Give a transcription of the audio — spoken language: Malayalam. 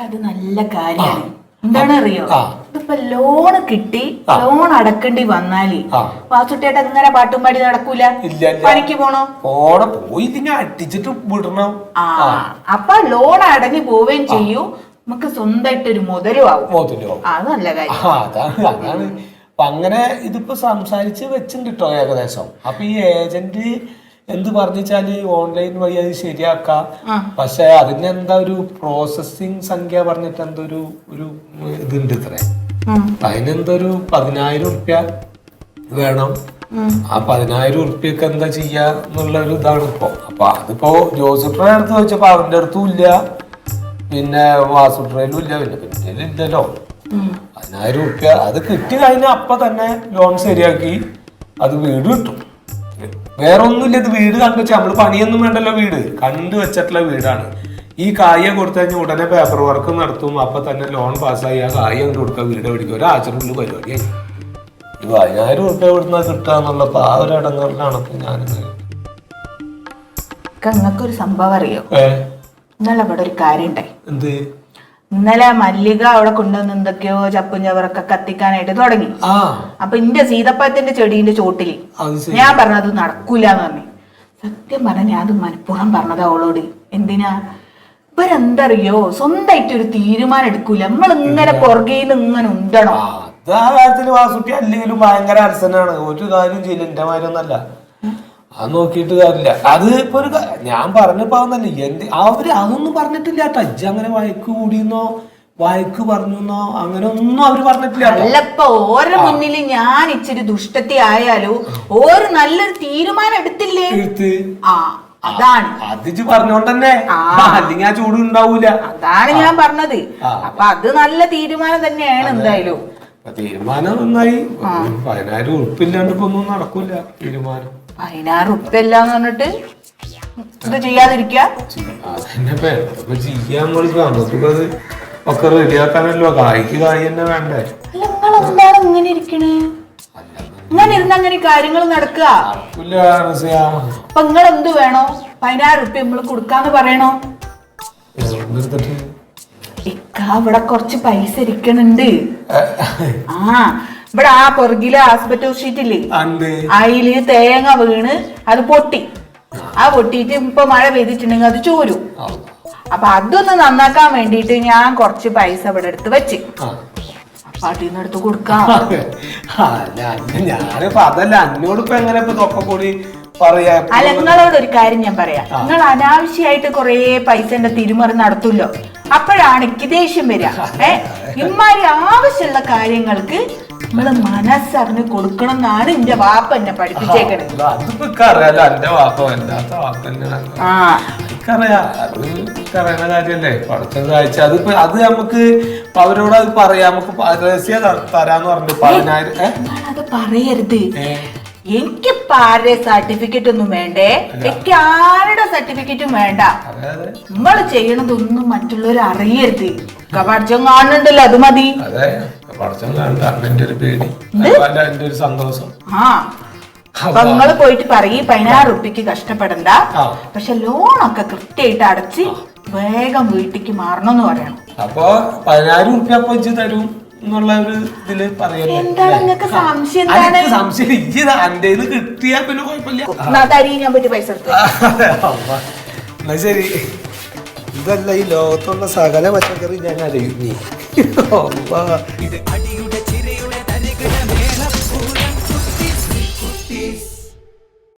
അത് നല്ല കാര്യമാണ്. എന്താണ് അറിയോ, ഇതിപ്പോ ലോണ് കിട്ടി ലോൺ അടക്കേണ്ടി വന്നാല് വാസുട്ടേട്ട ഇങ്ങനെ പാട്ടും പാടി നടക്കൂല, പണിക്ക് പോണോ? പോയി അടിച്ചിട്ട് വിടണം. അപ്പൊ ലോൺ അടഞ്ഞു പോവുകയും ചെയ്യൂ, നമുക്ക് സ്വന്തമായിട്ടൊരു മുതലും ആവും. അത് നല്ല കാര്യം. അതാണ് അപ്പൊ അങ്ങനെ ഇതിപ്പോ സംസാരിച്ച് വെച്ചിട്ടുണ്ട് കേട്ടോ ഏകദേശം. അപ്പൊ ഈ ഏജന്റ് എന്ത് പറഞ്ഞാല് ഓൺലൈൻ വഴി അത് ശരിയാക്കാം. പക്ഷെ അതിന് എന്താ ഒരു പ്രോസസ്സിങ് സംഖ്യ പറഞ്ഞിട്ട് എന്തോ ഒരു ഇതുണ്ട് ഇത്ര. അതിനെന്തോ ഒരു 10,000 ഉറുപ്യ വേണം. ആ 10,000 ഉറുപ്പ്യൊക്കെ എന്താ ചെയ്യാ എന്നുള്ള ഒരു ഇതാണ് ഇപ്പൊ. അപ്പൊ അതിപ്പോ ജോസുട്രയുടെ അടുത്ത് ചോദിച്ചപ്പോ അവന്റെ അടുത്തും ഇല്ല, പിന്നെ വാസുട്രയിലും ഇല്ല, പിന്നെ ഇല്ലല്ലോ. 10,000 ഉറുപ്യ അത് കിട്ടി കഴിഞ്ഞാൽ അപ്പൊ തന്നെ ലോൺ ശരിയാക്കി അത് വീട് കിട്ടും. വേറെ ഒന്നുമില്ല, ഇത് വീട് കണ്ടു വെച്ചാൽ നമ്മള് പണിയൊന്നും വേണ്ടല്ലോ, വീട് കണ്ടു വെച്ചിട്ടുള്ള വീടാണ്. ഈ കായ കൊടുത്തു കഴിഞ്ഞാൽ ഉടനെ പേപ്പർ വർക്ക് നടത്തും, അപ്പൊ തന്നെ ലോൺ പാസ്സായി ആ കായ കൊണ്ട് കൊടുക്കുക, വീട് പിടിക്കുക, ഒരാഴ്ചക്കുള്ളിൽ പരിപാടിയായി. ഈ 10,000 ഉറുപ്യ ഇവിടുന്ന് കിട്ടുക എന്നുള്ളപ്പോ ആ ഒരു ഇടങ്ങളിലാണ് ഇപ്പൊ ഞാനിന്ന്. നിങ്ങൾക്കൊരു സംഭവം അറിയോ? ഇന്നലെ അവിടെ ഒരു കാര്യം ഉണ്ടായി. എന്ത്? ഇന്നലെ മല്ലിക അവിടെ കൊണ്ടുവന്ന് എന്തൊക്കെയോ ചപ്പും ചവറൊക്കെ കത്തിക്കാനായിട്ട് തുടങ്ങി. അപ്പൊ എന്റെ സീതപ്പഴത്തിന്റെ ചെടീന്റെ ചോട്ടില് ഞാൻ പറഞ്ഞത് നടക്കൂലെന്ന് പറഞ്ഞു. സത്യം പറഞ്ഞ ഞാൻ അത് മനഃപൂർവ്വം പറഞ്ഞത് അവളോട്. എന്തിനാ? ഇവരെന്തറിയോ സ്വന്തമായിട്ട് ഒരു തീരുമാനം എടുക്കൂല, നമ്മൾ ഇങ്ങനെ പുറകേന്ന് ഇങ്ങനെ ഉണ്ടണം. ആ കാര്യത്തില് വാസുട്ടി അല്ലെങ്കിലും ഭയങ്കര അരസനാണ്, ഒരു കാര്യം ചെയ്യില്ല. എന്റെ മാരൊന്നല്ല, അത് നോക്കിയിട്ട് കാര്യമില്ല. അത് ഇപ്പൊ ഒരു ഞാൻ പറഞ്ഞപ്പോന്നല്ലേ അവര് അതൊന്നും പറഞ്ഞിട്ടില്ല കേട്ടോ. ഇജ്ജ് അങ്ങനെ വഴക്ക് കൂടിയെന്നോ വഴക്ക് പറഞ്ഞോ അങ്ങനെ ഒന്നും അവര് പറഞ്ഞിട്ടില്ല. അല്ലപ്പോ ഓരോ മുന്നിൽ ഞാൻ ഇച്ചിരി ദുഷ്ടത്തി ആയാലോ ഓരോ നല്ലൊരു തീരുമാനം എടുത്തില്ലേ? അതാണ് അതിച്ച് പറഞ്ഞോണ്ട് തന്നെ, അല്ലെങ്കിൽ ആ ചൂട് ഉണ്ടാവൂല. അതാണ് ഞാൻ പറഞ്ഞത്. അപ്പൊ അത് നല്ല തീരുമാനം തന്നെയാണ്. എന്തായാലും തീരുമാനം നന്നായി. 10,000 ഉറുപ്പില്ലാണ്ട് ഇപ്പൊ ഒന്നും നടക്കൂല. തീരുമാനം 10,000 ഉറുപ്പില്ലാന്ന് പറഞ്ഞിട്ട് ഇത് ചെയ്യാതിരിക്കുക. നമുക്കത് ഒക്കെ റെഡിയാക്കാനല്ലോ, കായ്ക്ക് കായ് തന്നെ വേണ്ടേ. നിങ്ങളെന്താണ് ഇങ്ങനെ ഇരിക്കണേ? ഇങ്ങനെ ഇരുന്ന് അങ്ങനെ കാര്യങ്ങൾ നടക്കുക. അപ്പൊ നിങ്ങൾ എന്ത് വേണോ? 10,000 ഉറുപ്പ്യ നമ്മള് കൊടുക്കാന്ന് പറയണോ? ഇവിടെ കുറച്ച് പൈസ ഇരിക്കണുണ്ട്. ഇവിടെ ആ പുറകിലെ ആസ്പെറ്റോ ഷീറ്റില്ലേ, അതില് തേങ്ങ വീണ് അത് പൊട്ടി. ആ പൊട്ടിയിട്ട് ഇപ്പൊ മഴ പെയ്തിട്ടുണ്ടെങ്കിൽ അത് ചോരും. അപ്പൊ അതൊന്ന് നന്നാക്കാൻ വേണ്ടിട്ട് ഞാൻ കുറച്ച് പൈസ ഇവിടെ എടുത്ത് വെച്ച് പാട്ടീന്നെടുത്ത് കൊടുക്കാം. ഞാനിപ്പോ അതല്ല എന്നോട് ഇപ്പൊ എങ്ങനെ തൊക്ക കൂടി പറയാ. അല്ല, നിങ്ങളോട് ഒരു കാര്യം ഞാൻ പറയാം. നിങ്ങൾ അനാവശ്യമായിട്ട് കൊറേ പൈസന്റെ തിരുമറി നടത്തുമല്ലോ, അപ്പോഴാണ് എനിക്ക് ദേഷ്യം വരിക. ഇമാരി ആവശ്യമുള്ള കാര്യങ്ങൾക്ക് നമ്മള് മനസ്സറിഞ്ഞ് കൊടുക്കണം എന്നാണ് എന്റെ വാപ്പ എന്നെ പഠിപ്പിച്ചേക്കണേ. കാര്യല്ലേ പഠിച്ചത് കാഴ്ച. അതിപ്പോ അത് നമുക്ക് അവരോട് അത് പറയാം, നമുക്ക് രഹസ്യ തരാന്ന് പറഞ്ഞു. 10,000 അത് പറയരുത്. എനിക്ക് ആരുടെ സർട്ടിഫിക്കറ്റ് ഒന്നും വേണ്ടേ, എനിക്ക് ആരുടെ സർട്ടിഫിക്കറ്റും വേണ്ട. നമ്മൾ ചെയ്യണതൊന്നും മറ്റുള്ളവർ അറിയരുത്. പഠിച്ചം കാണുന്നുണ്ടല്ലോ, അത് മതി. അപ്പൊ നിങ്ങള് പോയിട്ട് പറയും 10,000 ഉറുപ്പ്യക്ക് കഷ്ടപ്പെടണ്ട, പക്ഷെ ലോണൊക്കെ കൃത്യമായിട്ട് അടച്ച് വേഗം വീട്ടിക്ക് മാറണമെന്ന് പറയണം. അപ്പൊ 10,000 ഉറുപ്പ്യ അപ്പൊ തരും എന്നുള്ള ഒരു ഇതില് പറയുന്നത്. സംശയം കിട്ടിയാ പിന്നെ കുഴപ്പമില്ല. ഞാൻ പറ്റി പൈസ എന്നാ ശരി. ഇതല്ല ഈ ലോകത്തുള്ള സകല പച്ചക്കറി ഞാൻ അറിയും.